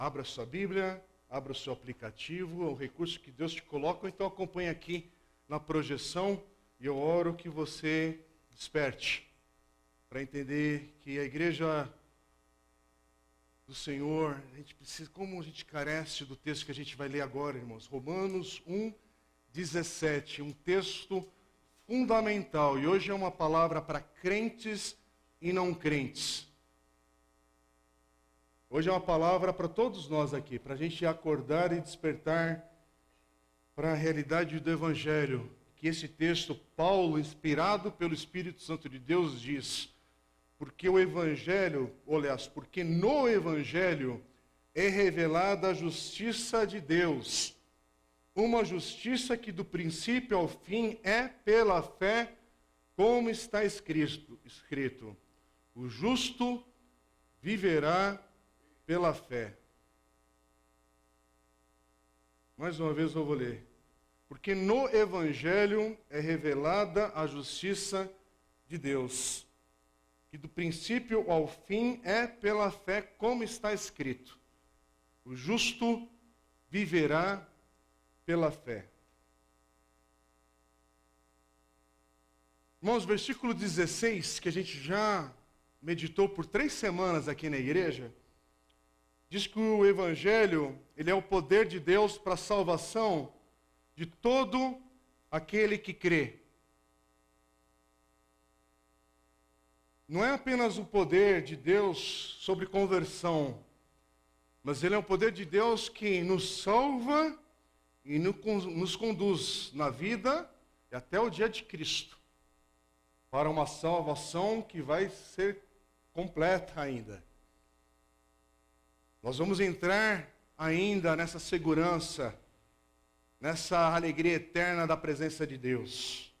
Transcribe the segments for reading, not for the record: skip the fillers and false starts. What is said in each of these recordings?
Abra sua Bíblia, abra o seu aplicativo, o recurso que Deus te coloca, ou então acompanhe aqui na projeção e eu oro que você desperte para entender que a igreja do Senhor, a gente precisa, como a gente carece do texto que a gente vai ler agora, irmãos. Romanos 1:17, um texto fundamental. E hoje é uma palavra para crentes e não crentes. Hoje é uma palavra para todos nós aqui, para a gente acordar e despertar para a realidade do Evangelho. Que esse texto, Paulo, inspirado pelo Espírito Santo de Deus, diz: porque o Evangelho, aliás, porque no Evangelho é revelada a justiça de Deus, uma justiça que do princípio ao fim é pela fé, como está escrito, o justo viverá pela fé. Mais uma vez eu vou ler. Porque no Evangelho é revelada a justiça de Deus, que do princípio ao fim é pela fé, como está escrito: o justo viverá pela fé. Irmãos, versículo 16, que a gente já meditou por 3 semanas aqui na igreja, diz que o Evangelho, ele é o poder de Deus para a salvação de todo aquele que crê. Não é apenas o poder de Deus sobre conversão, mas ele é o poder de Deus que nos salva e nos conduz na vida e até o dia de Cristo, para uma salvação que vai ser completa ainda. Nós vamos entrar ainda nessa segurança, nessa alegria eterna da presença de Deus.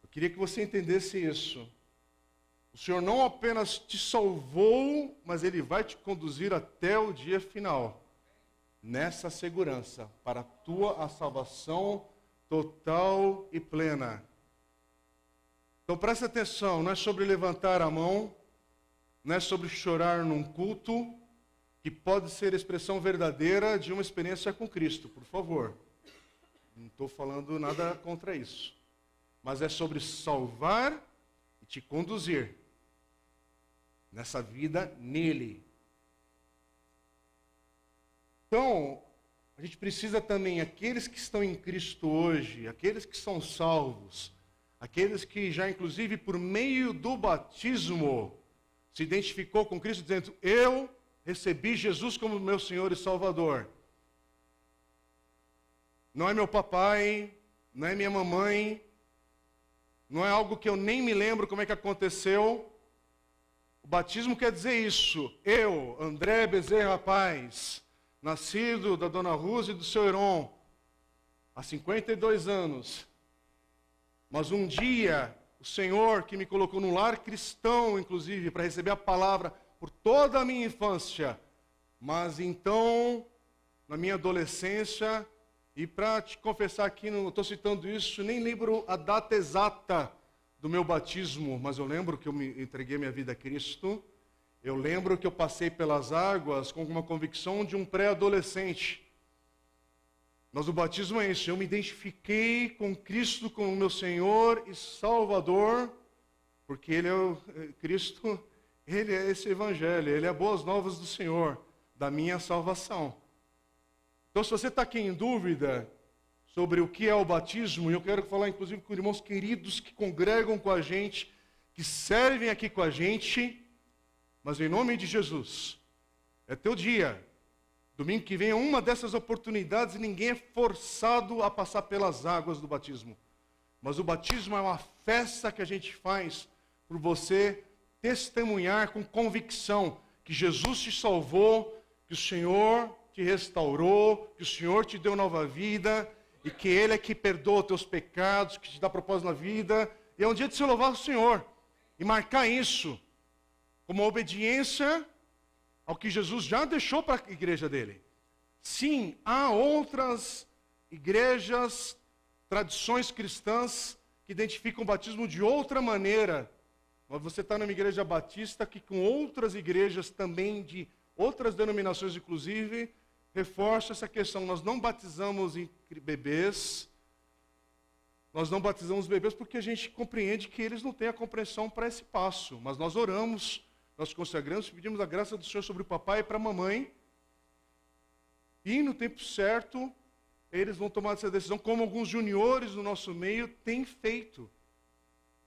Eu queria que você entendesse isso. O Senhor não apenas te salvou, mas Ele vai te conduzir até o dia final, nessa segurança, para a tua salvação total e plena. Então presta atenção, não é sobre levantar a mão, não é sobre chorar num culto, que pode ser expressão verdadeira de uma experiência com Cristo, por favor. Não estou falando nada contra isso. Mas é sobre salvar e te conduzir nessa vida nele. Então, a gente precisa também, aqueles que estão em Cristo hoje, aqueles que são salvos, aqueles que já inclusive por meio do batismo se identificou com Cristo, dizendo: eu recebi Jesus como meu Senhor e Salvador. Não é meu papai, não é minha mamãe, não é algo que eu nem me lembro como é que aconteceu. O batismo quer dizer isso. Eu, André Bezerra Paz, nascido da Dona Ruse e do seu Heron, há 52 anos. Mas um dia, o Senhor que me colocou num lar cristão, inclusive, para receber a palavra por toda a minha infância, mas então, na minha adolescência, e para te confessar aqui, não estou citando isso, nem lembro a data exata do meu batismo, mas eu lembro que eu me entreguei minha vida a Cristo, eu lembro que eu passei pelas águas com uma convicção de um pré-adolescente. Mas o batismo é isso, eu me identifiquei com Cristo como meu Senhor e Salvador, porque Ele é Cristo, Ele é esse Evangelho, Ele é as boas novas do Senhor, da minha salvação. Então, se você está aqui em dúvida sobre o que é o batismo, e eu quero falar inclusive com irmãos queridos que congregam com a gente, que servem aqui com a gente, mas em nome de Jesus, é teu dia. Domingo que vem é uma dessas oportunidades e ninguém é forçado a passar pelas águas do batismo. Mas o batismo é uma festa que a gente faz por você testemunhar com convicção que Jesus te salvou, que o Senhor te restaurou, que o Senhor te deu nova vida e que Ele é que perdoa os teus pecados, que te dá propósito na vida. E é um dia de se louvar o Senhor e marcar isso como obediência ao que Jesus já deixou para a igreja dele. Sim, há outras igrejas, tradições cristãs que identificam o batismo de outra maneira, Mas você está numa igreja batista que com outras igrejas também, de outras denominações inclusive, reforça essa questão. Nós não batizamos bebês, nós não batizamos bebês porque a gente compreende que eles não têm a compreensão para esse passo. Mas nós oramos, nós consagramos, pedimos a graça do Senhor sobre o papai e para a mamãe. E no tempo certo, eles vão tomar essa decisão, como alguns juniores do nosso meio têm feito.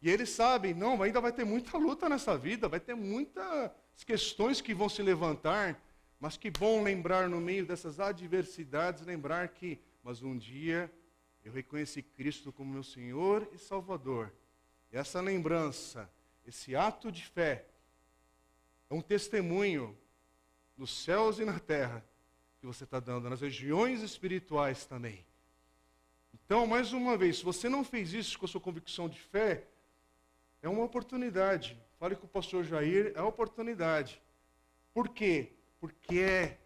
E eles sabem, não, ainda vai ter muita luta nessa vida, vai ter muitas questões que vão se levantar, mas que bom lembrar no meio dessas adversidades, lembrar que, mas um dia eu reconheci Cristo como meu Senhor e Salvador. E essa lembrança, esse ato de fé, é um testemunho nos céus e na terra que você está dando, nas regiões espirituais também. Então, mais uma vez, se você não fez isso com a sua convicção de fé, é uma oportunidade. Fale com o pastor Jair, é uma oportunidade. Por quê? Porque é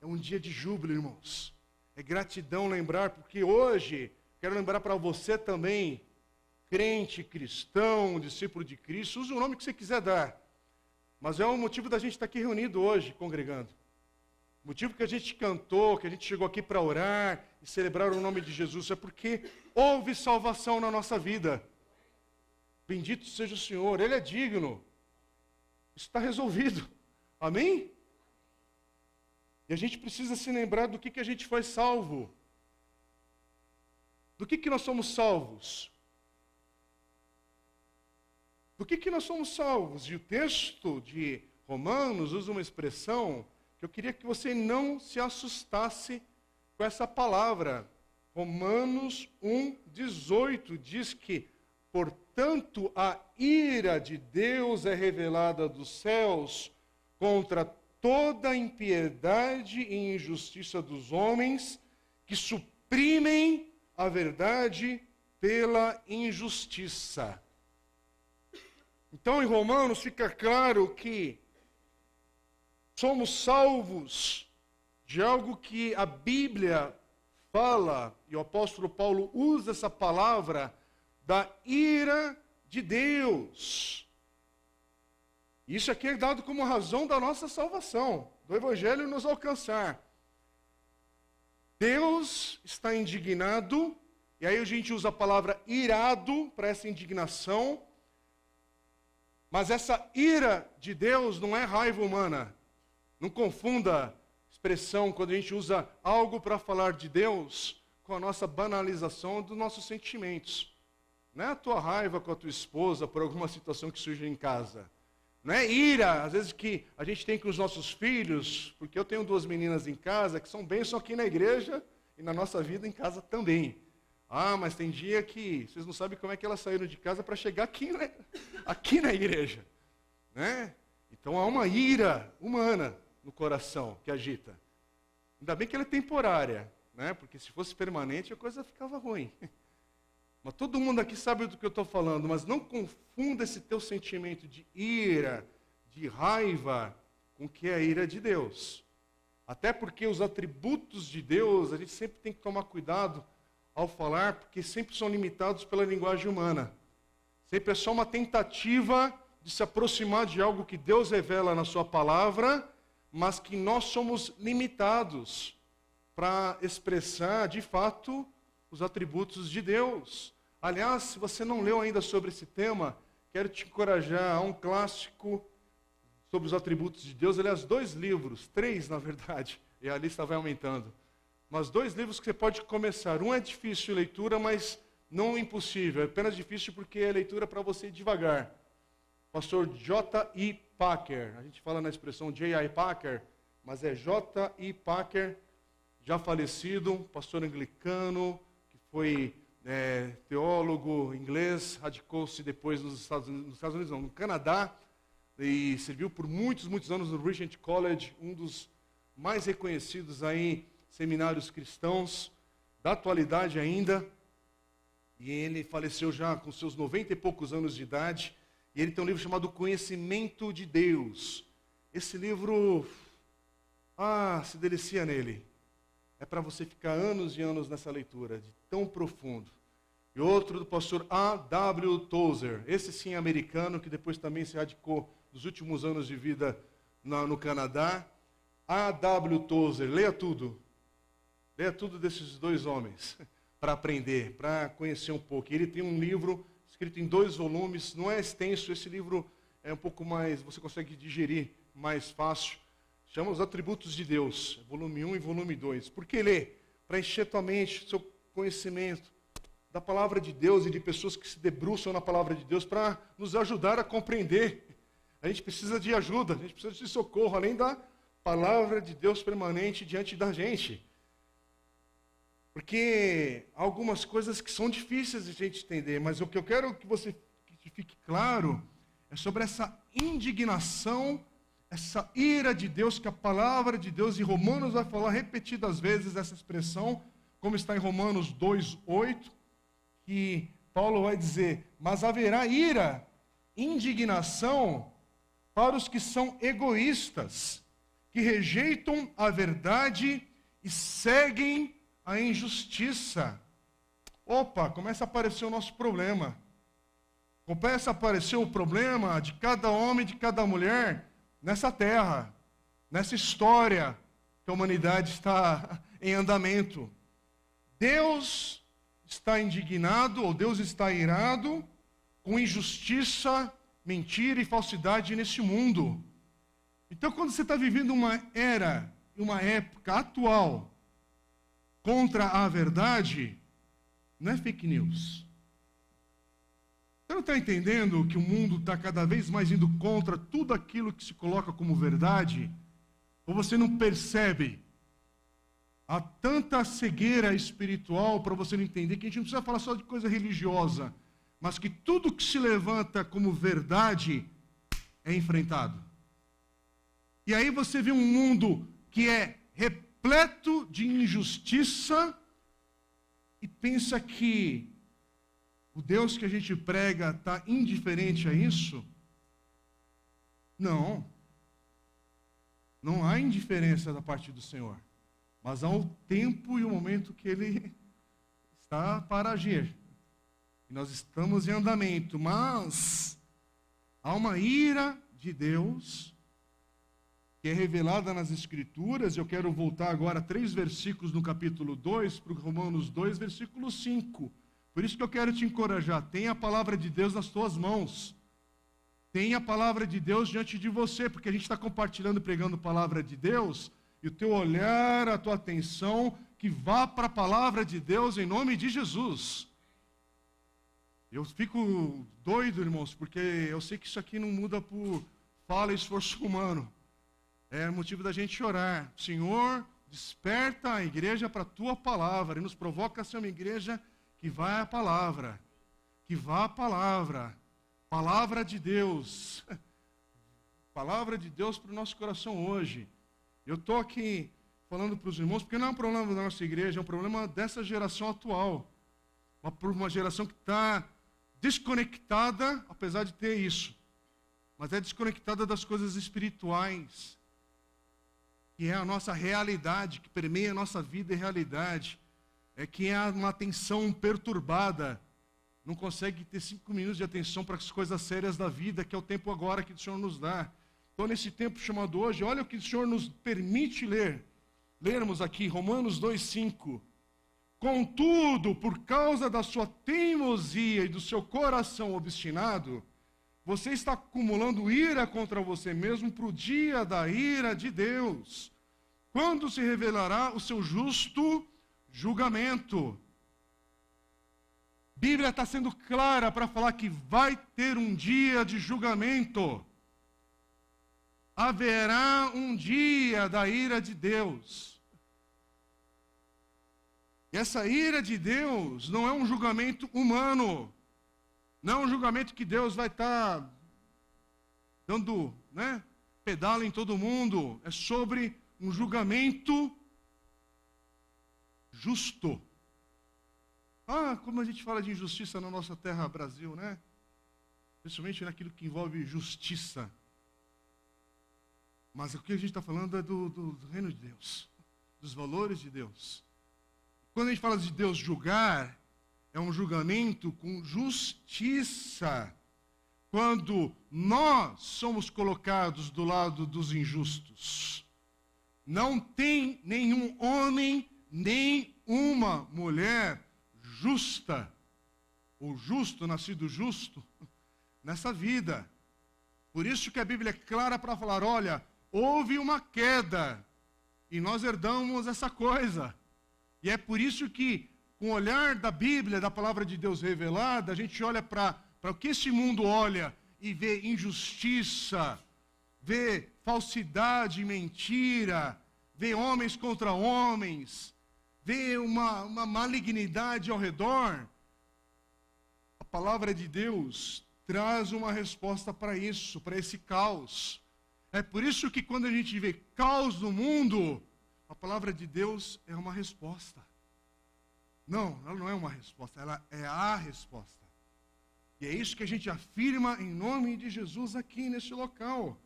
um dia de júbilo, irmãos. É gratidão lembrar, porque hoje, quero lembrar para você também, crente, cristão, discípulo de Cristo, use o nome que você quiser dar. Mas é o motivo da gente estar aqui reunido hoje, congregando. O motivo que a gente cantou, que a gente chegou aqui para orar e celebrar o nome de Jesus, é porque houve salvação na nossa vida. Bendito seja o Senhor, Ele é digno. Isso está resolvido. Amém? E a gente precisa se lembrar do que a gente foi salvo. Do que nós somos salvos? Do que nós somos salvos? E o texto de Romanos usa uma expressão que eu queria que você não se assustasse com essa palavra. Romanos 1,18 diz que, portanto, a ira de Deus é revelada dos céus contra toda a impiedade e injustiça dos homens que suprimem a verdade pela injustiça. Então, em Romanos fica claro que somos salvos de algo que a Bíblia fala, e o apóstolo Paulo usa essa palavra, da ira de Deus. Isso aqui é dado como razão da nossa salvação, do Evangelho nos alcançar. Deus está indignado, e aí a gente usa a palavra irado para essa indignação, mas essa ira de Deus não é raiva humana. Não confunda a expressão quando a gente usa algo para falar de Deus com a nossa banalização dos nossos sentimentos. Não é a tua raiva com a tua esposa por alguma situação que surge em casa. Não é ira, às vezes, que a gente tem com os nossos filhos, porque eu tenho 2 meninas em casa que são bênção aqui na igreja e na nossa vida em casa também. Ah, mas tem dia que vocês não sabem como é que elas saíram de casa para chegar aqui na igreja. Né? Então há uma ira humana no coração que agita. Ainda bem que ela é temporária, né? Porque se fosse permanente a coisa ficava ruim. Mas todo mundo aqui sabe do que eu estou falando, mas não confunda esse teu sentimento de ira, de raiva, com o que é a ira de Deus. Até porque os atributos de Deus, a gente sempre tem que tomar cuidado ao falar, porque sempre são limitados pela linguagem humana. Sempre é só uma tentativa de se aproximar de algo que Deus revela na sua palavra, mas que nós somos limitados para expressar, de fato, os atributos de Deus. Aliás, se você não leu ainda sobre esse tema, quero te encorajar a um clássico sobre os atributos de Deus. Aliás, 2 livros, 3 na verdade, e a lista vai aumentando. Mas 2 livros que você pode começar. Um é difícil de leitura, mas não impossível. É apenas difícil porque é leitura para você ir devagar. Pastor J.I. Packer. A gente fala na expressão J.I. Packer, mas é J.I. Packer, já falecido, pastor anglicano, que foi teólogo inglês, radicou-se depois nos Estados Unidos, não, no Canadá, e serviu por muitos, muitos anos no Regent College, um dos mais reconhecidos aí seminários cristãos da atualidade ainda. E ele faleceu já com seus 90 e poucos anos de idade. E ele tem um livro chamado Conhecimento de Deus. Esse livro, se delicia nele. É para você ficar anos e anos nessa leitura, de tão profundo. e outro do pastor A.W. Tozer, esse sim americano, que depois também se radicou nos últimos anos de vida no Canadá. A.W. Tozer, leia tudo desses dois homens, para aprender, para conhecer um pouco. Ele tem um livro escrito em 2 volumes, não é extenso, esse livro é um pouco mais, você consegue digerir mais fácil. Chama Os Atributos de Deus, volume 1 e volume 2. Por que ler? Para encher tua mente, seu conhecimento da palavra de Deus e de pessoas que se debruçam na palavra de Deus para nos ajudar a compreender. A gente precisa de ajuda, a gente precisa de socorro, além da palavra de Deus permanente diante da gente. Porque há algumas coisas que são difíceis de a gente entender, mas o que eu quero que fique claro é sobre essa indignação, essa ira de Deus, que a palavra de Deus em Romanos vai falar repetidas vezes essa expressão, como está em Romanos 2:8, que Paulo vai dizer: mas haverá ira, indignação para os que são egoístas, que rejeitam a verdade e seguem a injustiça. Opa, começa a aparecer o nosso problema. Começa a aparecer o problema de cada homem, de cada mulher nessa terra, nessa história que a humanidade está em andamento. Deus está indignado, ou Deus está irado com injustiça, mentira e falsidade nesse mundo. Então, quando você está vivendo uma era, uma época atual contra a verdade, não é fake news. Você não está entendendo que o mundo está cada vez mais indo contra tudo aquilo que se coloca como verdade? Ou você não percebe? Há tanta cegueira espiritual para você não entender que a gente não precisa falar só de coisa religiosa, mas que tudo que se levanta como verdade é enfrentado. E aí você vê um mundo que é repleto de injustiça e pensa que o Deus que a gente prega está indiferente a isso? Não. Não há indiferença da parte do Senhor. Mas há o tempo e o momento que Ele está para agir. E nós estamos em andamento. Mas há uma ira de Deus que é revelada nas Escrituras. Eu quero voltar agora 3 versículos no capítulo 2, para o Romanos 2, versículo 5. Por isso que eu quero te encorajar. Tenha a palavra de Deus nas tuas mãos. Tenha a palavra de Deus diante de você, porque a gente está compartilhando, pregando a palavra de Deus, e o teu olhar, a tua atenção, que vá para a palavra de Deus em nome de Jesus. Eu fico doido, irmãos, porque eu sei que isso aqui não muda por fala e esforço humano. É motivo da gente orar. Senhor, desperta a igreja para a tua palavra e nos provoca a ser uma igreja que vai à palavra, que vá à palavra, palavra de Deus, palavra de Deus para o nosso coração hoje. Eu estou aqui falando para os irmãos, porque não é um problema da nossa igreja, é um problema dessa geração atual, uma geração que está desconectada, apesar de ter isso, mas é desconectada das coisas espirituais, que é a nossa realidade, que permeia a nossa vida e realidade. É que é uma atenção perturbada, não consegue ter 5 minutos de atenção para as coisas sérias da vida, que é o tempo agora que o Senhor nos dá. Então, nesse tempo chamado hoje, olha o que o Senhor nos permite lermos aqui, Romanos 2:5. Contudo, por causa da sua teimosia e do seu coração obstinado, você está acumulando ira contra você mesmo para o dia da ira de Deus, quando se revelará o seu justo julgamento. A Bíblia está sendo clara para falar que vai ter um dia de julgamento. Haverá um dia da ira de Deus. E essa ira de Deus não é um julgamento humano. Não é um julgamento que Deus vai estar dando, pedala em todo mundo. É sobre um julgamento justo. Como a gente fala de injustiça na nossa terra, Brasil, né? Principalmente naquilo que envolve justiça. Mas o que a gente está falando é do reino de Deus, dos valores de Deus. Quando a gente fala de Deus julgar, é um julgamento com justiça, quando nós somos colocados do lado dos injustos. Não tem nenhum homem, nem uma mulher justa, ou justo, nascido justo, nessa vida. Por isso que a Bíblia é clara para falar, olha, houve uma queda, e nós herdamos essa coisa. E é por isso que, com o olhar da Bíblia, da palavra de Deus revelada, a gente olha para o que esse mundo olha e vê injustiça, vê falsidade e mentira, vê homens contra homens, vê uma malignidade ao redor. A palavra de Deus traz uma resposta para isso, para esse caos. É por isso que quando a gente vê caos no mundo, a palavra de Deus é uma resposta. Não, ela não é uma resposta, ela é a resposta. E é isso que a gente afirma em nome de Jesus aqui nesse local.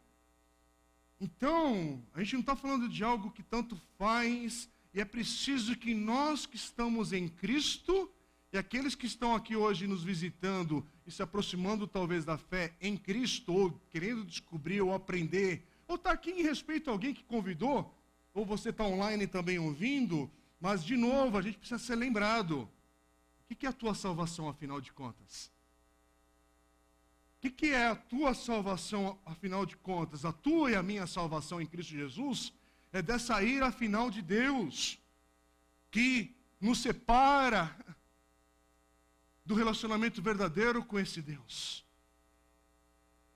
Então, a gente não está falando de algo que tanto faz, e é preciso que nós que estamos em Cristo, e aqueles que estão aqui hoje nos visitando e se aproximando talvez da fé em Cristo, ou querendo descobrir ou aprender, ou está aqui em respeito a alguém que convidou, ou você está online também ouvindo, mas de novo a gente precisa ser lembrado. O que é a tua salvação, afinal de contas? O que é a tua salvação, afinal de contas? A tua e a minha salvação em Cristo Jesus é dessa ira final de Deus, que nos separa do relacionamento verdadeiro com esse Deus.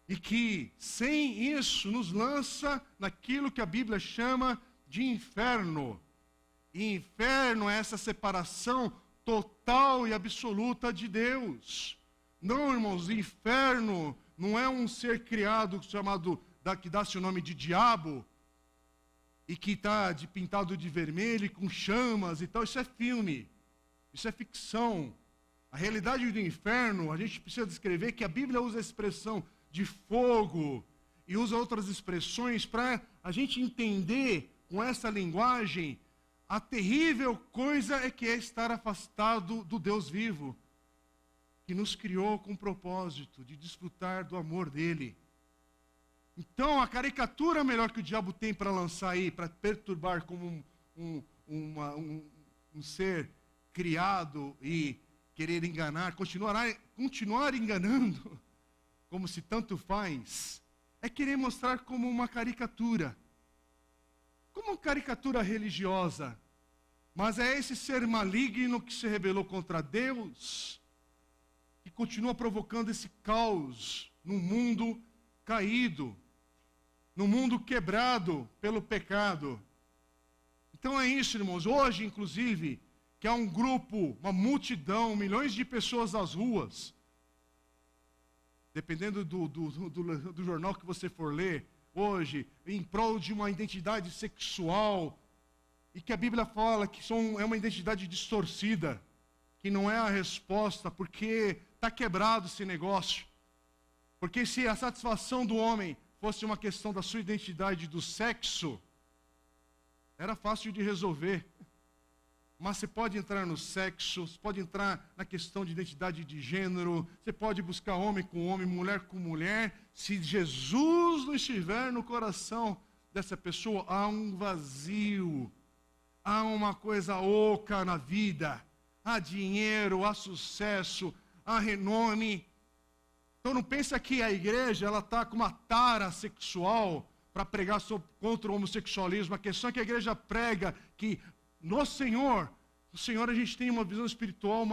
E que, sem isso, nos lança naquilo que a Bíblia chama de inferno. E inferno é essa separação total e absoluta de Deus. Não, irmãos, inferno não é um ser criado chamado, que dá-se o nome de diabo, e que está pintado de vermelho e com chamas e tal. Isso é filme, isso é ficção. A realidade do inferno, a gente precisa descrever que a Bíblia usa a expressão de fogo e usa outras expressões para a gente entender com essa linguagem a terrível coisa é que é estar afastado do Deus vivo, que nos criou com o propósito de desfrutar do amor dele. Então, a caricatura melhor que o diabo tem para lançar aí, para perturbar como um ser criado e querer enganar, continuar enganando, como se tanto faz, é querer mostrar como uma caricatura. Como uma caricatura religiosa. Mas é esse ser maligno que se rebelou contra Deus, que continua provocando esse caos no mundo caído, no mundo quebrado pelo pecado. Então é isso, irmãos. Hoje, inclusive, que há um grupo, uma multidão, milhões de pessoas nas ruas, dependendo do jornal que você for ler, hoje, em prol de uma identidade sexual, e que a Bíblia fala que é uma identidade distorcida, que não é a resposta, porque está quebrado esse negócio. Porque se a satisfação do homem fosse uma questão da sua identidade do sexo, era fácil de resolver. Mas você pode entrar no sexo, você pode entrar na questão de identidade de gênero, você pode buscar homem com homem, mulher com mulher. Se Jesus não estiver no coração dessa pessoa, há um vazio, há uma coisa oca na vida, há dinheiro, há sucesso, há renome. Então não pensa que a igreja está com uma tara sexual para pregar contra o homossexualismo. A questão é que a igreja prega que no Senhor a gente tem uma visão espiritual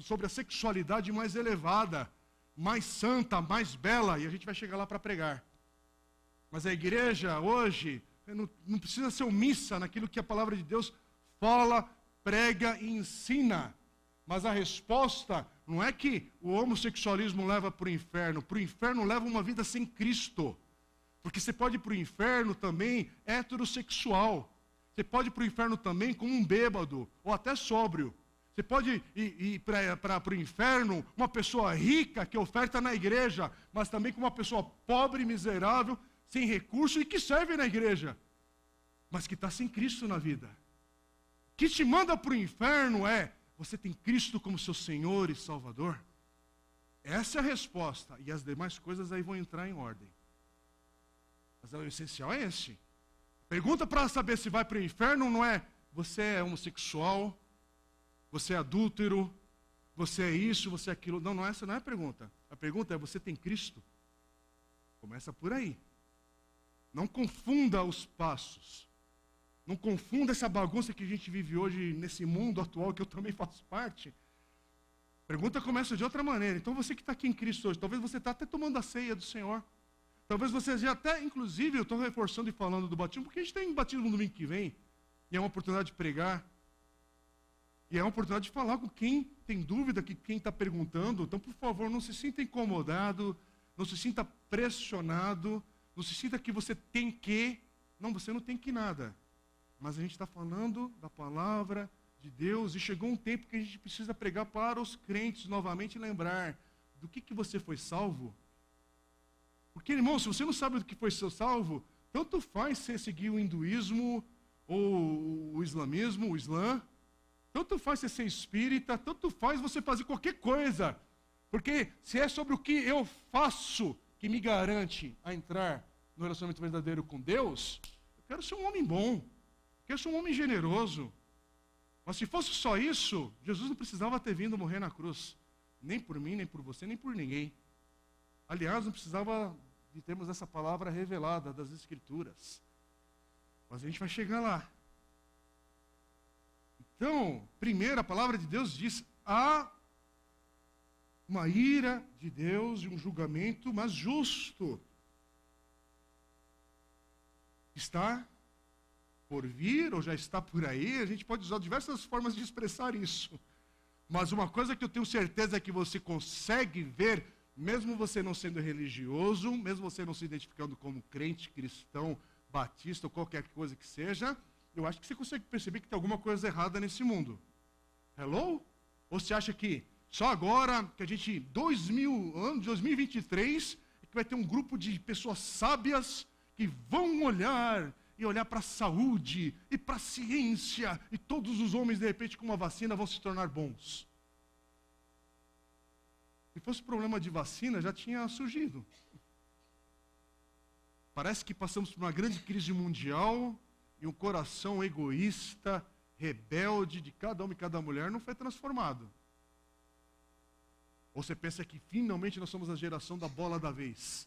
sobre a sexualidade mais elevada, mais santa, mais bela, e a gente vai chegar lá para pregar. Mas a igreja hoje não precisa ser omissa naquilo que a palavra de Deus fala, prega e ensina. Mas a resposta não é que o homossexualismo leva para o inferno leva uma vida sem Cristo. Porque você pode ir para o inferno também heterossexual. Você pode ir para o inferno também como um bêbado, ou até sóbrio. Você pode ir para o inferno uma pessoa rica que oferta na igreja, mas também como uma pessoa pobre, miserável, sem recurso e que serve na igreja, mas que está sem Cristo na vida. O que te manda para o inferno é Você tem Cristo como seu Senhor e Salvador? Essa é a resposta. E as demais coisas aí vão entrar em ordem. Mas o essencial é esse. Pergunta para saber se vai para o inferno não é: você é homossexual, você é adúltero, você é isso, você é aquilo. Não, essa não é a pergunta. A pergunta é: você tem Cristo? Começa por aí. Não confunda os passos. Não confunda essa bagunça que a gente vive hoje nesse mundo atual, que eu também faço parte. A pergunta começa de outra maneira. Então você que está aqui em Cristo hoje, talvez você está até tomando a ceia do Senhor. Talvez você já até, inclusive, eu estou reforçando e falando do batismo, porque a gente tem batismo no domingo que vem, e é uma oportunidade de pregar, e é uma oportunidade de falar com quem tem dúvida, quem está perguntando. Então, por favor, não se sinta incomodado, não se sinta pressionado, não se sinta que você tem que. Não, você não tem que nada. Mas a gente está falando da palavra de Deus, e chegou um tempo que a gente precisa pregar para os crentes novamente e lembrar do que você foi salvo. Porque, irmão, se você não sabe do que foi seu salvo, tanto faz você seguir o hinduísmo, ou o islamismo, o islã, tanto faz você ser espírita, tanto faz você fazer qualquer coisa. Porque se é sobre o que eu faço que me garante a entrar no relacionamento verdadeiro com Deus, eu quero ser um homem bom, eu quero ser um homem generoso. Mas se fosse só isso, Jesus não precisava ter vindo morrer na cruz. Nem por mim, nem por você, nem por ninguém. Aliás, não precisava de termos essa palavra revelada das Escrituras. Mas a gente vai chegar lá. Então, primeiro, a palavra de Deus diz: há uma ira de Deus e um julgamento, mas justo. Está por vir, ou já está por aí. A gente pode usar diversas formas de expressar isso. Mas uma coisa que eu tenho certeza é que você consegue ver, mesmo você não sendo religioso, mesmo você não se identificando como crente, cristão, batista ou qualquer coisa que seja, eu acho que você consegue perceber que tem alguma coisa errada nesse mundo. Hello? Ou você acha que só agora, que a gente, 2023, é que vai ter um grupo de pessoas sábias que vão olhar para a saúde e para a ciência, e todos os homens, de repente, com uma vacina, vão se tornar bons? Se fosse problema de vacina, já tinha surgido. Parece que passamos por uma grande crise mundial e um coração egoísta, rebelde de cada homem e cada mulher não foi transformado. Ou você pensa que finalmente nós somos a geração da bola da vez?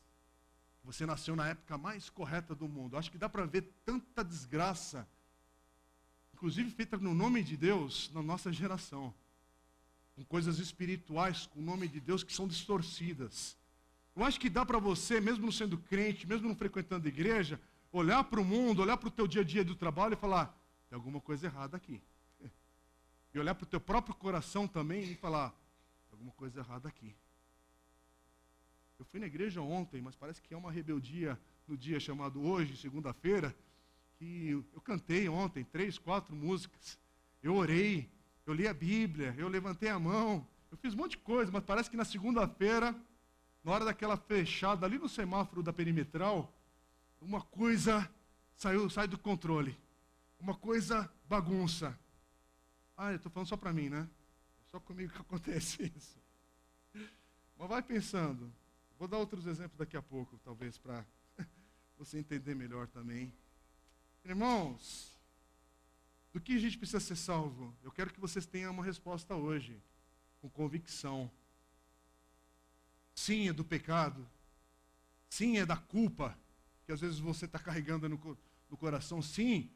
Você nasceu na época mais correta do mundo. Acho que dá para ver tanta desgraça, inclusive feita no nome de Deus, na nossa geração. Com coisas espirituais, com o nome de Deus, que são distorcidas. Eu acho que dá para você, mesmo não sendo crente, mesmo não frequentando a igreja, olhar para o mundo, olhar para o teu dia a dia do trabalho e falar: tem alguma coisa errada aqui. E olhar para o teu próprio coração também e falar: tem alguma coisa errada aqui. Eu fui na igreja ontem, mas parece que é uma rebeldia no dia chamado hoje, segunda-feira, que eu cantei ontem 3, 4 músicas, eu orei, eu li a Bíblia, eu levantei a mão, eu fiz um monte de coisa, mas parece que na segunda-feira, na hora daquela fechada ali no semáforo da perimetral, uma coisa sai do controle, uma coisa bagunça. Eu estou falando só para mim, né? Só comigo que acontece isso. Mas vai pensando. Vou dar outros exemplos daqui a pouco, talvez, para você entender melhor também. Irmãos, do que a gente precisa ser salvo? Eu quero que vocês tenham uma resposta hoje, com convicção. Sim, é do pecado. Sim, é da culpa, que às vezes você está carregando no coração. Sim,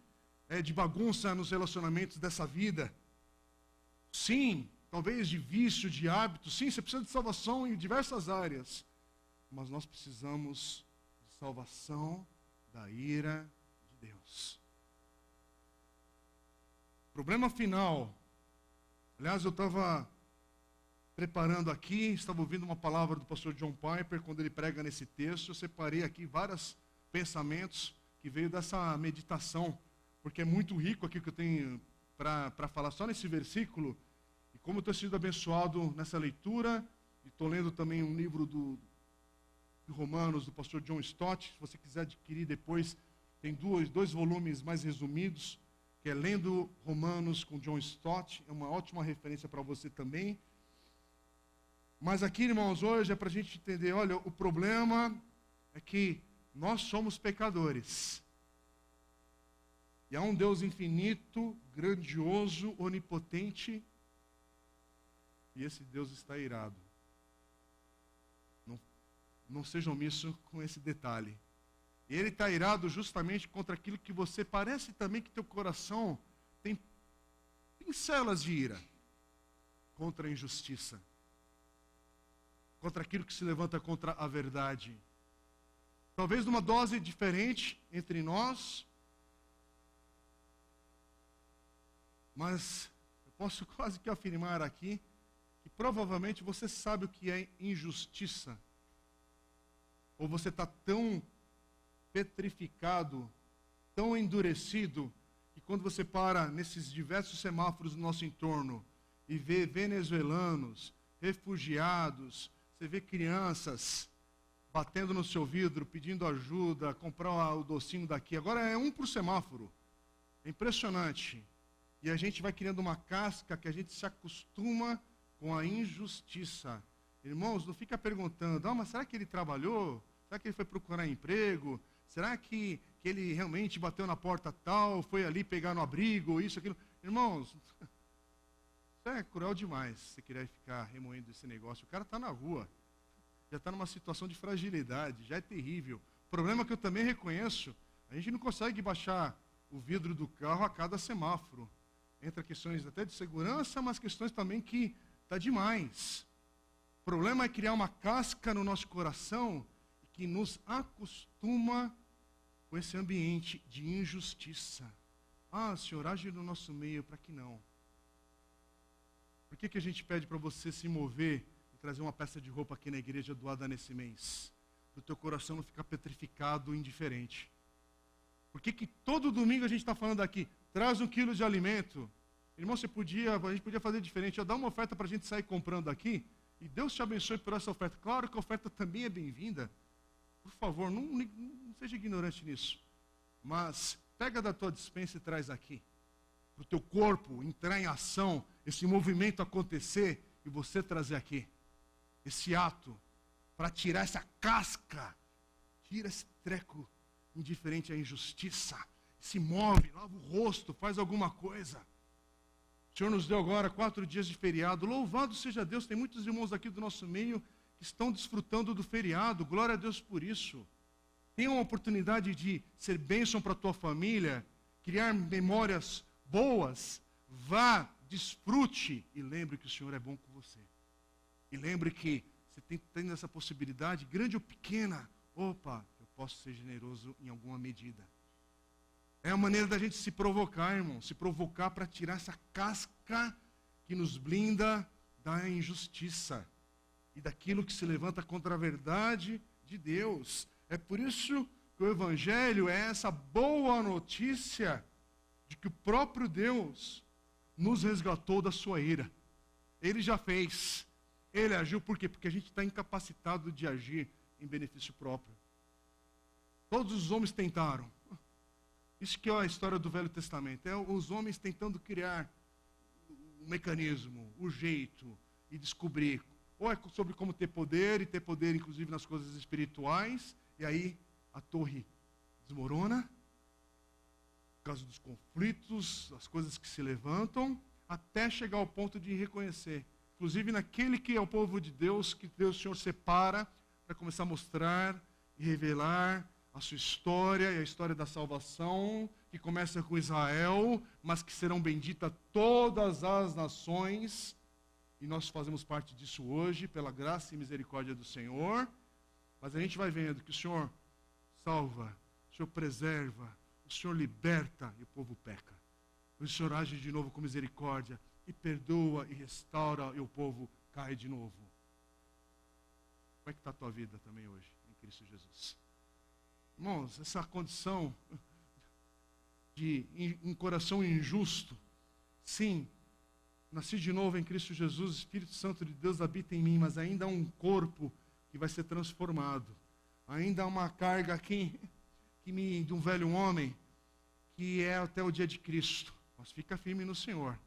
é de bagunça nos relacionamentos dessa vida. Sim, talvez de vício, de hábito. Sim, você precisa de salvação em diversas áreas. Mas nós precisamos de salvação da ira de Deus. Problema final. Aliás, eu estava preparando aqui, estava ouvindo uma palavra do pastor John Piper, quando ele prega nesse texto. Eu separei aqui vários pensamentos que veio dessa meditação, porque é muito rico aqui que eu tenho para falar só nesse versículo. E como eu estou sendo abençoado nessa leitura, e estou lendo também um livro de Romanos, do pastor John Stott. Se você quiser adquirir depois, tem dois volumes mais resumidos, que é lendo Romanos com John Stott, é uma ótima referência para você também. Mas aqui, irmãos, hoje é para a gente entender, olha, o problema é que nós somos pecadores. E há um Deus infinito, grandioso, onipotente, e esse Deus está irado. Não seja omisso com esse detalhe. E ele está irado justamente contra aquilo que você parece também que teu coração tem pincelas de ira. Contra a injustiça. Contra aquilo que se levanta contra a verdade. Talvez numa dose diferente entre nós. Mas eu posso quase que afirmar aqui que provavelmente você sabe o que é injustiça. Ou você está tão petrificado, tão endurecido, que quando você para nesses diversos semáforos no nosso entorno e vê venezuelanos, refugiados, você vê crianças batendo no seu vidro, pedindo ajuda, comprar o docinho daqui. Agora é um por semáforo. É impressionante. E a gente vai criando uma casca que a gente se acostuma com a injustiça. Irmãos, não fica perguntando, mas será que ele trabalhou? Será que ele foi procurar emprego? Será que ele realmente bateu na porta tal, foi ali pegar no abrigo, isso, aquilo? Irmãos, isso é cruel demais, você querer ficar remoendo esse negócio. O cara está na rua, já está numa situação de fragilidade, já é terrível. O problema é que eu também reconheço, a gente não consegue baixar o vidro do carro a cada semáforo. Entra questões até de segurança, mas questões também que está demais. O problema é criar uma casca no nosso coração que nos acostuma com esse ambiente de injustiça. Senhor, age no nosso meio para que não. Por que a gente pede para você se mover e trazer uma peça de roupa aqui na igreja doada nesse mês? Para o teu coração não ficar petrificado, indiferente. Por que todo domingo a gente está falando aqui, traz 1 quilo de alimento? Irmão, a gente podia fazer diferente, dar uma oferta para a gente sair comprando aqui, e Deus te abençoe por essa oferta. Claro que a oferta também é bem-vinda. Por favor, não seja ignorante nisso. Mas pega da tua despensa e traz aqui. Para o teu corpo entrar em ação, esse movimento acontecer e você trazer aqui. Esse ato para tirar essa casca. Tira esse treco indiferente à injustiça. Se move, lava o rosto, faz alguma coisa. O Senhor nos deu agora 4 dias de feriado. Louvado seja Deus, tem muitos irmãos aqui do nosso meio que estão desfrutando do feriado. Glória a Deus por isso. Tenha uma oportunidade de ser bênção para a tua família, criar memórias boas. Vá, desfrute e lembre que o Senhor é bom com você. E lembre que você tem essa possibilidade, grande ou pequena. Opa, eu posso ser generoso em alguma medida. É a maneira da gente se provocar, irmão. Se provocar para tirar essa casca que nos blinda da injustiça e daquilo que se levanta contra a verdade de Deus. É por isso que o Evangelho é essa boa notícia de que o próprio Deus nos resgatou da sua ira. Ele já fez. Ele agiu por quê? Porque a gente está incapacitado de agir em benefício próprio. Todos os homens tentaram. Isso que é a história do Velho Testamento. É os homens tentando criar um mecanismo, o jeito, e descobrir. Ou é sobre como ter poder, e ter poder inclusive nas coisas espirituais, e aí a torre desmorona, por causa dos conflitos, as coisas que se levantam, até chegar ao ponto de reconhecer. Inclusive naquele que é o povo de Deus, que Deus, o Senhor, separa para começar a mostrar e revelar a sua história e a história da salvação, que começa com Israel, mas que serão benditas todas as nações, e nós fazemos parte disso hoje, pela graça e misericórdia do Senhor. Mas a gente vai vendo que o Senhor salva, o Senhor preserva, o Senhor liberta e o povo peca. O Senhor age de novo com misericórdia e perdoa e restaura e o povo cai de novo. Como é que está a tua vida também hoje, em Cristo Jesus? Irmãos, essa condição de um coração injusto, sim, nasci de novo em Cristo Jesus, o Espírito Santo de Deus habita em mim, mas ainda há um corpo que vai ser transformado. Ainda há uma carga aqui de um velho homem que é até o dia de Cristo. Mas fica firme no Senhor.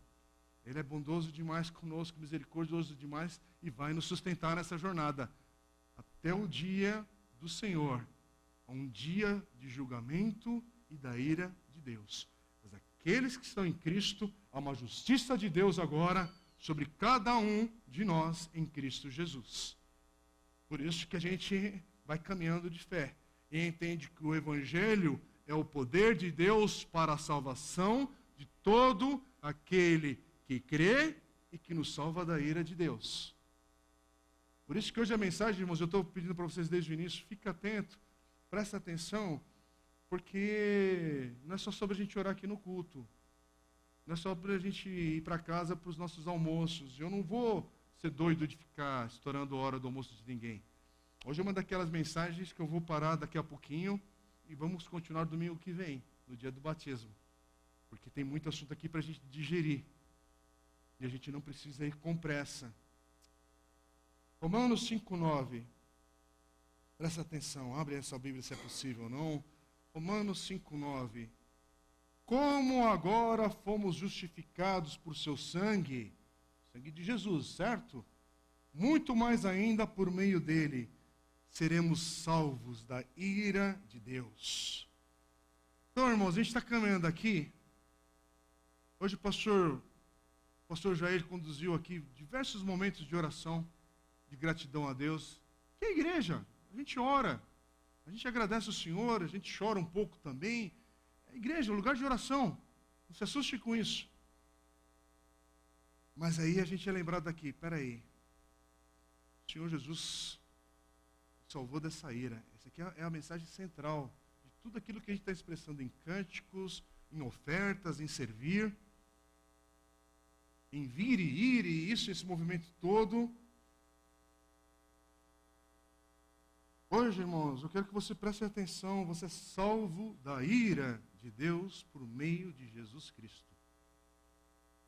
Ele é bondoso demais conosco, misericordioso demais e vai nos sustentar nessa jornada. Até o dia do Senhor. Um dia de julgamento e da ira de Deus. Mas aqueles que estão em Cristo, há uma justiça de Deus agora sobre cada um de nós em Cristo Jesus. Por isso que a gente vai caminhando de fé. E entende que o Evangelho é o poder de Deus para a salvação de todo aquele que crê e que nos salva da ira de Deus. Por isso que hoje a mensagem, irmãos, eu estou pedindo para vocês desde o início, fique atento, presta atenção, porque não é só sobre a gente orar aqui no culto, não é só para a gente ir para casa para os nossos almoços. Eu não vou ser doido de ficar estourando a hora do almoço de ninguém. Hoje é uma daquelas mensagens que eu vou parar daqui a pouquinho e vamos continuar domingo que vem, no dia do batismo. Porque tem muito assunto aqui para a gente digerir. E a gente não precisa ir com pressa. Romanos 5,9. Presta atenção, abre essa Bíblia se é possível, não? Romanos 5,9. Como agora fomos justificados por seu sangue, sangue de Jesus, certo? Muito mais ainda por meio dele, seremos salvos da ira de Deus. Então, irmãos, a gente está caminhando aqui. Hoje o pastor Jair conduziu aqui diversos momentos de oração, de gratidão a Deus. Que é a igreja? A gente ora, a gente agradece o Senhor, a gente chora um pouco também. A igreja é um lugar de oração. Não se assuste com isso. Mas aí a gente é lembrado daqui, peraí. O Senhor Jesus salvou dessa ira. Essa aqui é a mensagem central de tudo aquilo que a gente está expressando em cânticos, em ofertas, em servir, em vir e ir, e esse movimento todo. Hoje, irmãos, eu quero que você preste atenção, você é salvo da ira de Deus por meio de Jesus Cristo.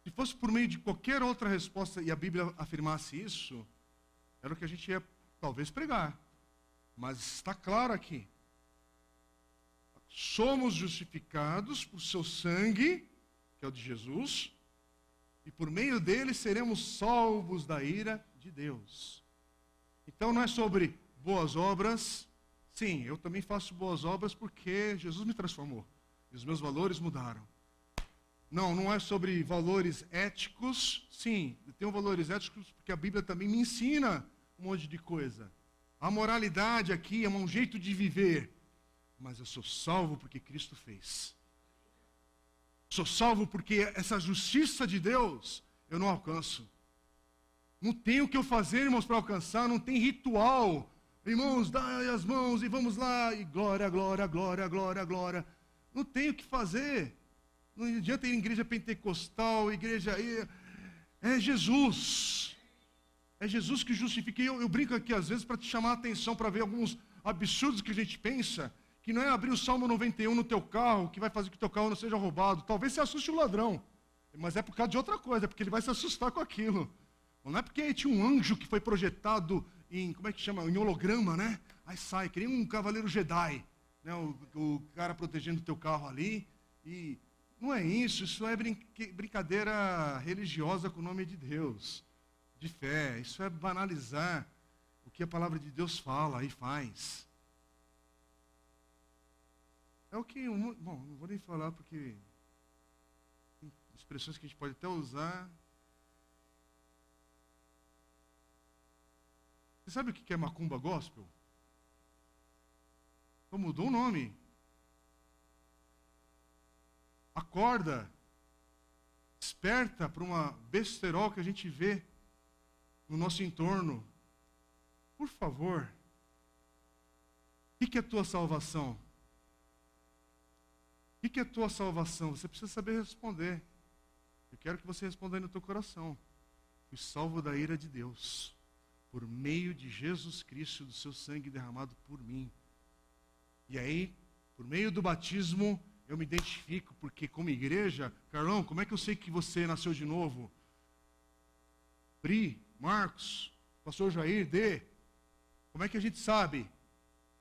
Se fosse por meio de qualquer outra resposta e a Bíblia afirmasse isso, era o que a gente ia talvez pregar. Mas está claro aqui. Somos justificados por seu sangue, que é o de Jesus, e por meio dele seremos salvos da ira de Deus. Então não é sobre boas obras. Sim, eu também faço boas obras porque Jesus me transformou. E os meus valores mudaram. Não é sobre valores éticos. Sim, eu tenho valores éticos porque a Bíblia também me ensina um monte de coisa. A moralidade aqui é um jeito de viver. Mas eu sou salvo porque Cristo fez. Sou salvo porque essa justiça de Deus eu não alcanço. Não tem o que eu fazer, irmãos, para alcançar. Não tem ritual. Irmãos, dai as mãos e vamos lá. E glória, glória, glória, glória, glória. Não tem o que fazer. Não adianta ir em igreja pentecostal, igreja... É Jesus. É Jesus que justifica. Eu brinco aqui às vezes para te chamar a atenção, para ver alguns absurdos que a gente pensa, que não é abrir o Salmo 91 no teu carro, que vai fazer que o teu carro não seja roubado. Talvez se assuste o ladrão, mas é por causa de outra coisa, é porque ele vai se assustar com aquilo. Não é porque tinha um anjo que foi projetado em, como é que chama? Em holograma, né? Aí sai, que nem um cavaleiro Jedi, né? O cara protegendo o teu carro ali. E não é isso é brincadeira religiosa com o nome de Deus. De fé, isso é banalizar o que a palavra de Deus fala e faz. É o que, bom, não vou nem falar porque tem expressões que a gente pode até usar. Você sabe o que é macumba gospel? Então mudou o nome. Acorda, desperta para uma besterol que a gente vê no nosso entorno. Por favor, o que é a tua salvação? O que é a tua salvação? Você precisa saber responder. Eu quero que você responda aí no teu coração. Fui salvo da ira de Deus, por meio de Jesus Cristo, do seu sangue derramado por mim. E aí, por meio do batismo, eu me identifico, porque como igreja, Carlão, como é que eu sei que você nasceu de novo? Pri, Marcos, pastor Jair, D. Como é que a gente sabe?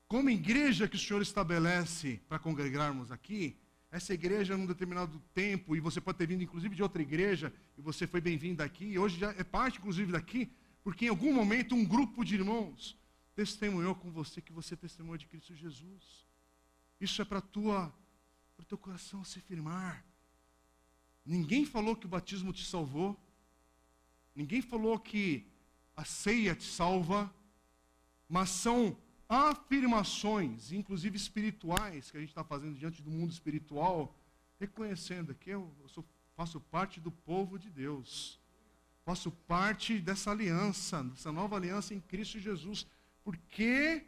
Como igreja que o Senhor estabelece para congregarmos aqui, essa igreja num determinado tempo, e você pode ter vindo inclusive de outra igreja, e você foi bem-vindo aqui, e hoje já é parte inclusive daqui, porque em algum momento um grupo de irmãos testemunhou com você que você testemunhou de Cristo Jesus. Isso é para o teu coração se firmar. Ninguém falou que o batismo te salvou. Ninguém falou que a ceia te salva. Mas são afirmações, inclusive espirituais, que a gente está fazendo diante do mundo espiritual, reconhecendo que eu faço parte do povo de Deus. Faço parte dessa aliança, dessa nova aliança em Cristo Jesus. Porque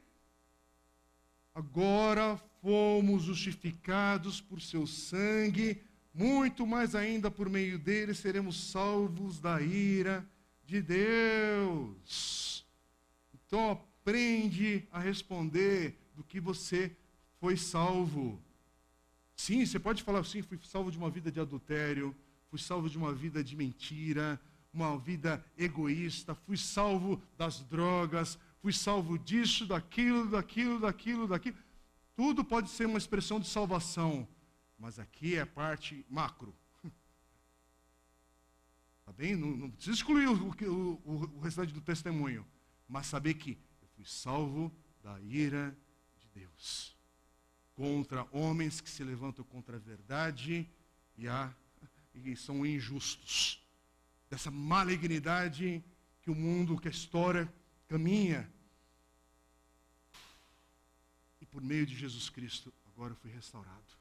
agora fomos justificados por seu sangue, muito mais ainda por meio dele seremos salvos da ira de Deus. Então aprende a responder do que você foi salvo. Sim, você pode falar assim, fui salvo de uma vida de adultério, fui salvo de uma vida de mentira, uma vida egoísta, fui salvo das drogas, fui salvo disso, daquilo. Tudo pode ser uma expressão de salvação, mas aqui é a parte macro. Tá bem? Não precisa excluir o restante do testemunho, mas saber que eu fui salvo da ira de Deus contra homens que se levantam contra a verdade e são injustos. Dessa malignidade que o mundo, que a história caminha. E por meio de Jesus Cristo, agora eu fui restaurado.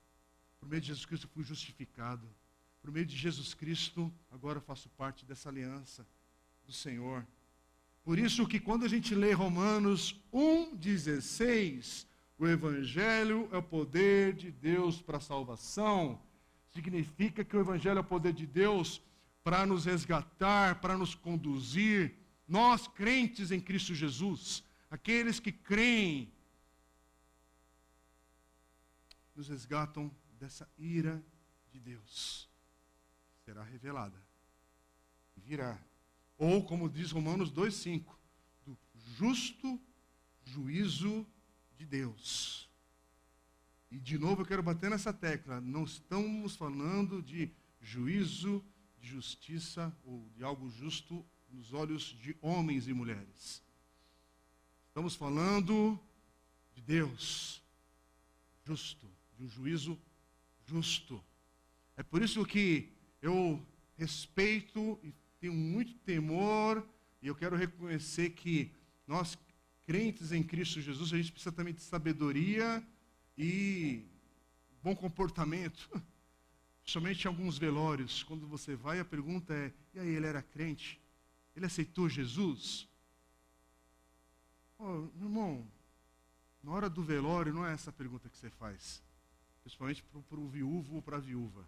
Por meio de Jesus Cristo eu fui justificado. Por meio de Jesus Cristo, agora eu faço parte dessa aliança do Senhor. Por isso que quando a gente lê Romanos 1,16, o Evangelho é o poder de Deus para a salvação. Significa que o Evangelho é o poder de Deus para nos resgatar, para nos conduzir. Nós, crentes em Cristo Jesus, aqueles que creem, nos resgatam dessa ira de Deus. Será revelada. E virá. Ou, como diz Romanos 2,5, do justo juízo de Deus. E, de novo, eu quero bater nessa tecla. Não estamos falando de juízo, de justiça ou de algo justo nos olhos de homens e mulheres. Estamos falando de Deus justo, de um juízo justo. É por isso que eu respeito e tenho muito temor, e eu quero reconhecer que nós, crentes em Cristo Jesus, a gente precisa também de sabedoria e bom comportamento. Somente em alguns velórios, quando você vai, a pergunta é: e aí, ele era crente? Ele aceitou Jesus? Oh, meu irmão, na hora do velório não é essa a pergunta que você faz. Principalmente para o viúvo ou para a viúva.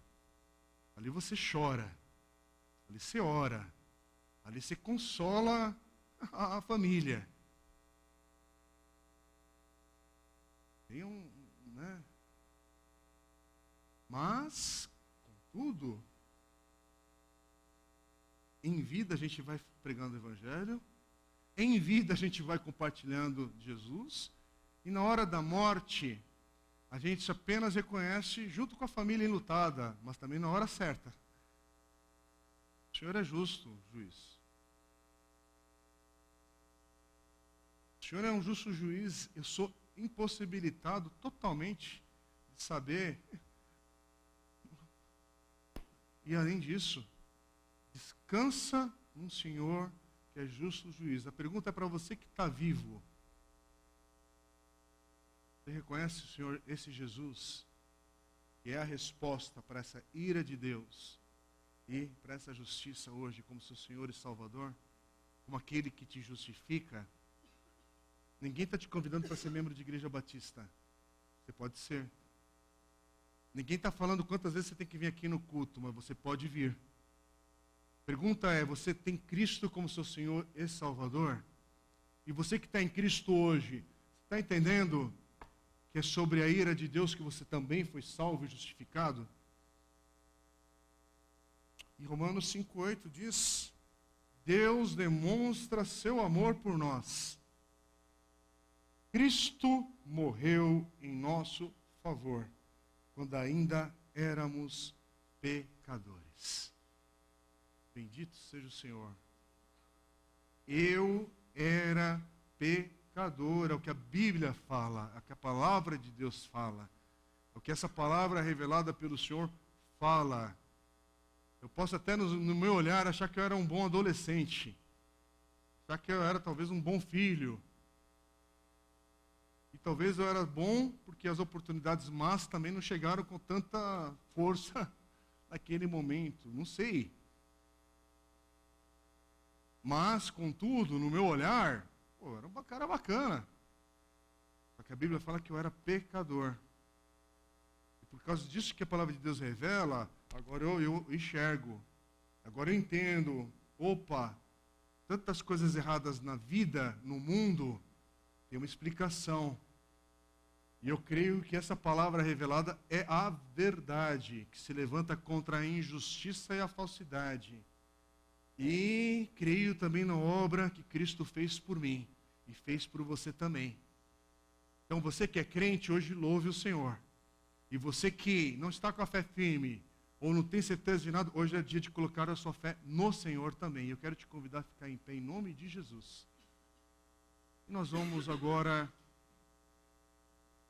Ali você chora, ali você ora, ali você consola a família. Tem né? Mas tudo, em vida a gente vai pregando o Evangelho, em vida a gente vai compartilhando Jesus, e na hora da morte, a gente apenas reconhece junto com a família enlutada, mas também na hora certa. O Senhor é justo, juiz. O Senhor é um justo juiz, eu sou impossibilitado totalmente de saber. E além disso, descansa num Senhor que é justo juiz. A pergunta é para você que está vivo. Você reconhece o Senhor, esse Jesus, que é a resposta para essa ira de Deus e para essa justiça hoje, como seu Senhor e Salvador, como aquele que te justifica? Ninguém está te convidando para ser membro de igreja batista. Você pode ser. Ninguém está falando quantas vezes você tem que vir aqui no culto, mas você pode vir. A pergunta é: você tem Cristo como seu Senhor e Salvador? E você que está em Cristo hoje, está entendendo que é sobre a ira de Deus que você também foi salvo e justificado? E Romanos 5,8 diz: Deus demonstra seu amor por nós. Cristo morreu em nosso favor, quando ainda éramos pecadores. Bendito seja o Senhor. Eu era pecador, é o que a Bíblia fala, é o que a palavra de Deus fala, é o que essa palavra revelada pelo Senhor fala. Eu posso até no meu olhar achar que eu era um bom adolescente, achar que eu era talvez um bom filho, e talvez eu era bom porque as oportunidades más também não chegaram com tanta força naquele momento, não sei. Mas, contudo, no meu olhar, eu era um cara bacana. Só que a Bíblia fala que eu era pecador. E por causa disso que a palavra de Deus revela, agora eu enxergo. Agora eu entendo. Opa, tantas coisas erradas na vida, no mundo, tem uma explicação. E eu creio que essa palavra revelada é a verdade, que se levanta contra a injustiça e a falsidade. E creio também na obra que Cristo fez por mim e fez por você também. Então você que é crente, hoje louve o Senhor. E você que não está com a fé firme ou não tem certeza de nada, hoje é dia de colocar a sua fé no Senhor também. Eu quero te convidar a ficar em pé em nome de Jesus. E nós vamos agora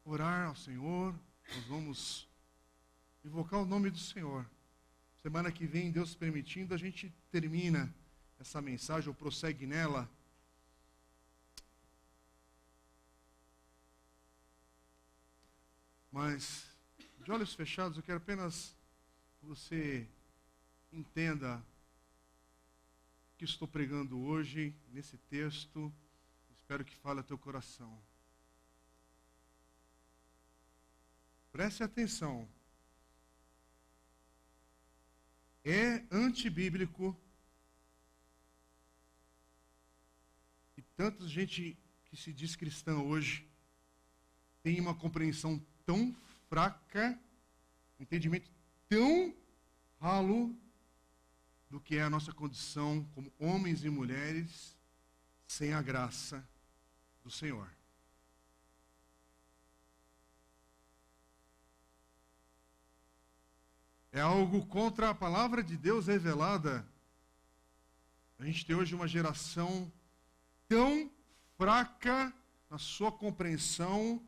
orar ao Senhor, nós vamos invocar o nome do Senhor. Semana que vem, Deus permitindo, a gente termina essa mensagem ou prossegue nela. Mas, de olhos fechados, eu quero apenas que você entenda o que estou pregando hoje, nesse texto. Espero que fale ao teu coração. Preste atenção. É antibíblico e tanta gente que se diz cristã hoje tem uma compreensão tão fraca, um entendimento tão ralo do que é a nossa condição como homens e mulheres sem a graça do Senhor. É algo contra a palavra de Deus revelada. A gente tem hoje uma geração tão fraca na sua compreensão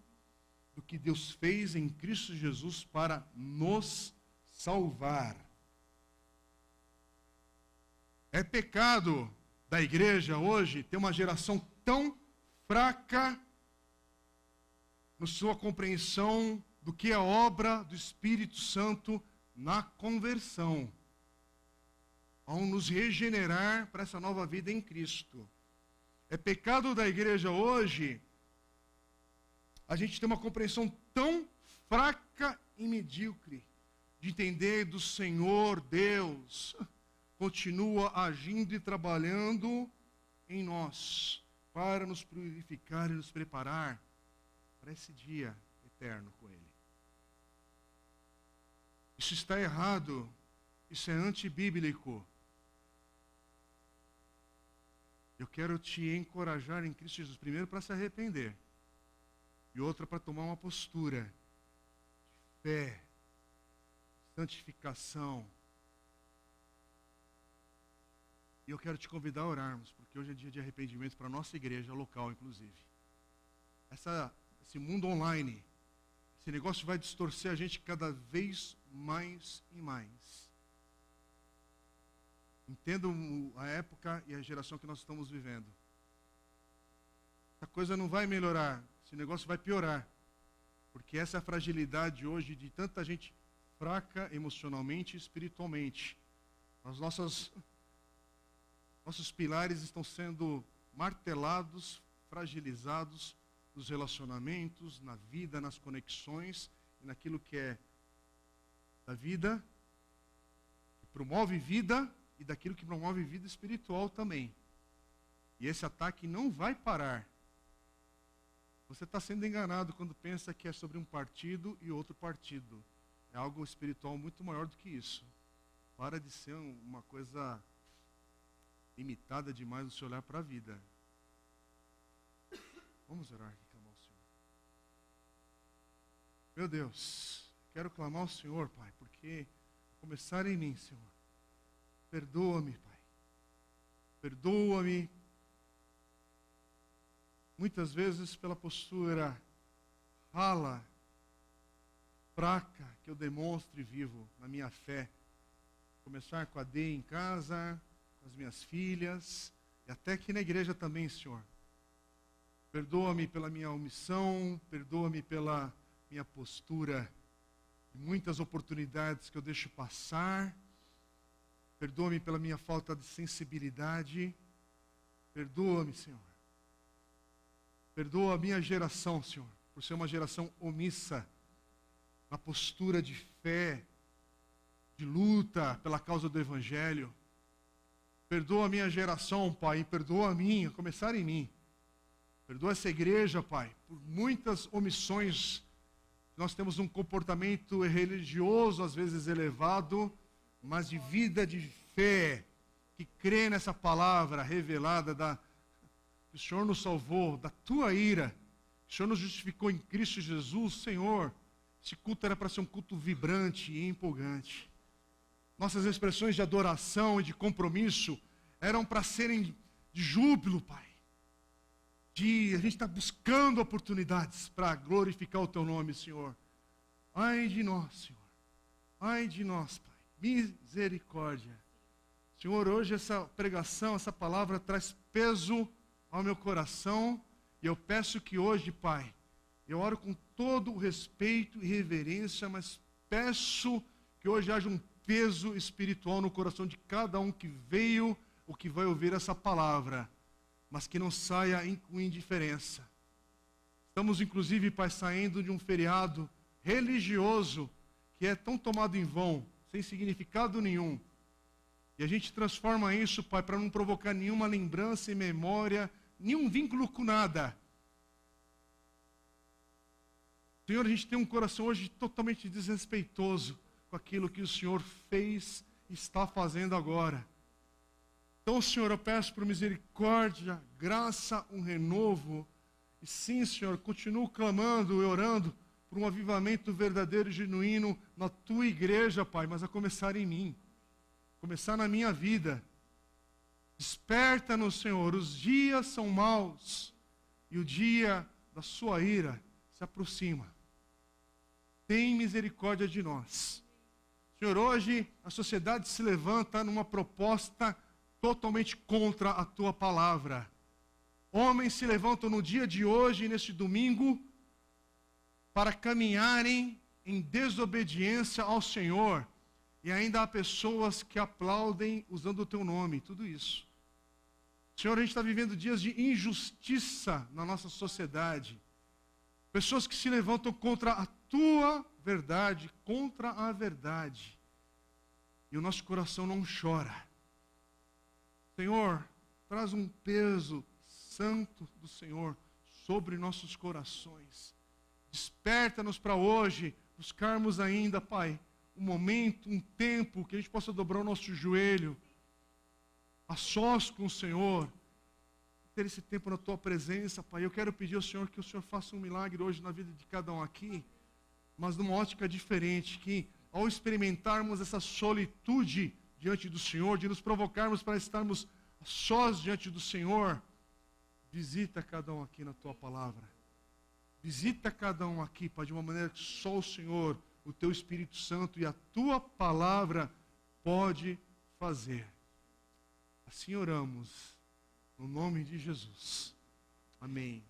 do que Deus fez em Cristo Jesus para nos salvar. É pecado da igreja hoje ter uma geração tão fraca na sua compreensão do que é a obra do Espírito Santo na conversão, ao nos regenerar para essa nova vida em Cristo. É pecado da igreja hoje a gente ter uma compreensão tão fraca e medíocre de entender do Senhor Deus continua agindo e trabalhando em nós para nos purificar e nos preparar para esse dia eterno com Ele. Isso está errado, isso é antibíblico. Eu quero te encorajar em Cristo Jesus, primeiro para se arrepender, e outra para tomar uma postura de fé, de santificação. E eu quero te convidar a orarmos, porque hoje é dia de arrependimento para a nossa igreja local, inclusive. Esse mundo online, esse negócio vai distorcer a gente cada vez mais e mais. Entendo a época e a geração que nós estamos vivendo. Essa coisa não vai melhorar, esse negócio vai piorar. Porque essa é a fragilidade hoje de tanta gente fraca emocionalmente e espiritualmente. Nossos pilares estão sendo martelados, fragilizados nos relacionamentos, na vida, nas conexões e naquilo que é da vida, que promove vida, e daquilo que promove vida espiritual também. E esse ataque não vai parar. Você está sendo enganado quando pensa que é sobre um partido e outro partido. É algo espiritual muito maior do que isso. Para de ser uma coisa limitada demais no seu olhar para a vida. Vamos orar aqui, clamar ao Senhor. Meu Deus, quero clamar ao Senhor, Pai, porque começar em mim, Senhor. Perdoa-me, Pai. Perdoa-me. Muitas vezes pela postura rala, fraca, que eu demonstro e vivo na minha fé. Começar com a Dê em casa, com as minhas filhas, e até aqui na igreja também, Senhor. Perdoa-me pela minha omissão, perdoa-me pela minha postura, muitas oportunidades que eu deixo passar. Perdoa-me pela minha falta de sensibilidade. Perdoa-me, Senhor. Perdoa a minha geração, Senhor, por ser uma geração omissa, na postura de fé, de luta pela causa do Evangelho. Perdoa a minha geração, Pai, e perdoa a minha, a começar em mim. Perdoa essa igreja, Pai, por muitas omissões. Nós temos um comportamento religioso, às vezes elevado, mas de vida de fé, que crê nessa palavra revelada que o Senhor nos salvou da tua ira, que o Senhor nos justificou em Cristo Jesus. Senhor, esse culto era para ser um culto vibrante e empolgante. Nossas expressões de adoração e de compromisso eram para serem de júbilo, Pai. A gente está buscando oportunidades para glorificar o teu nome, Senhor. Ai de nós, Senhor. Ai de nós, Pai. Misericórdia. Senhor, hoje essa pregação, essa palavra traz peso ao meu coração. E eu peço que hoje, Pai, eu oro com todo o respeito e reverência, mas peço que hoje haja um peso espiritual no coração de cada um que veio ou que vai ouvir essa palavra, mas que não saia com indiferença. Estamos, inclusive, Pai, saindo de um feriado religioso que é tão tomado em vão, sem significado nenhum. E a gente transforma isso, Pai, para não provocar nenhuma lembrança e memória, nenhum vínculo com nada. Senhor, a gente tem um coração hoje totalmente desrespeitoso com aquilo que o Senhor fez e está fazendo agora. Então, Senhor, eu peço por misericórdia, graça, um renovo. E sim, Senhor, continuo clamando e orando por um avivamento verdadeiro e genuíno na tua igreja, Pai, mas a começar em mim, começar na minha vida. Desperta-nos, Senhor, os dias são maus e o dia da sua ira se aproxima. Tem misericórdia de nós. Senhor, hoje a sociedade se levanta numa proposta totalmente contra a tua palavra. Homens se levantam no dia de hoje, neste domingo, para caminharem em desobediência ao Senhor. E ainda há pessoas que aplaudem usando o teu nome, tudo isso. Senhor, a gente está vivendo dias de injustiça na nossa sociedade. Pessoas que se levantam contra a tua verdade, contra a verdade. E o nosso coração não chora. Senhor, traz um peso santo do Senhor sobre nossos corações. Desperta-nos para hoje, buscarmos ainda, Pai, um momento, um tempo, que a gente possa dobrar o nosso joelho, a sós com o Senhor, ter esse tempo na tua presença, Pai. Eu quero pedir ao Senhor que o Senhor faça um milagre hoje na vida de cada um aqui, mas numa ótica diferente, que ao experimentarmos essa solitude diante do Senhor, de nos provocarmos para estarmos sós diante do Senhor, visita cada um aqui na tua palavra. Visita cada um aqui, Pai, de uma maneira que só o Senhor, o teu Espírito Santo e a tua palavra pode fazer. Assim oramos, no nome de Jesus. Amém.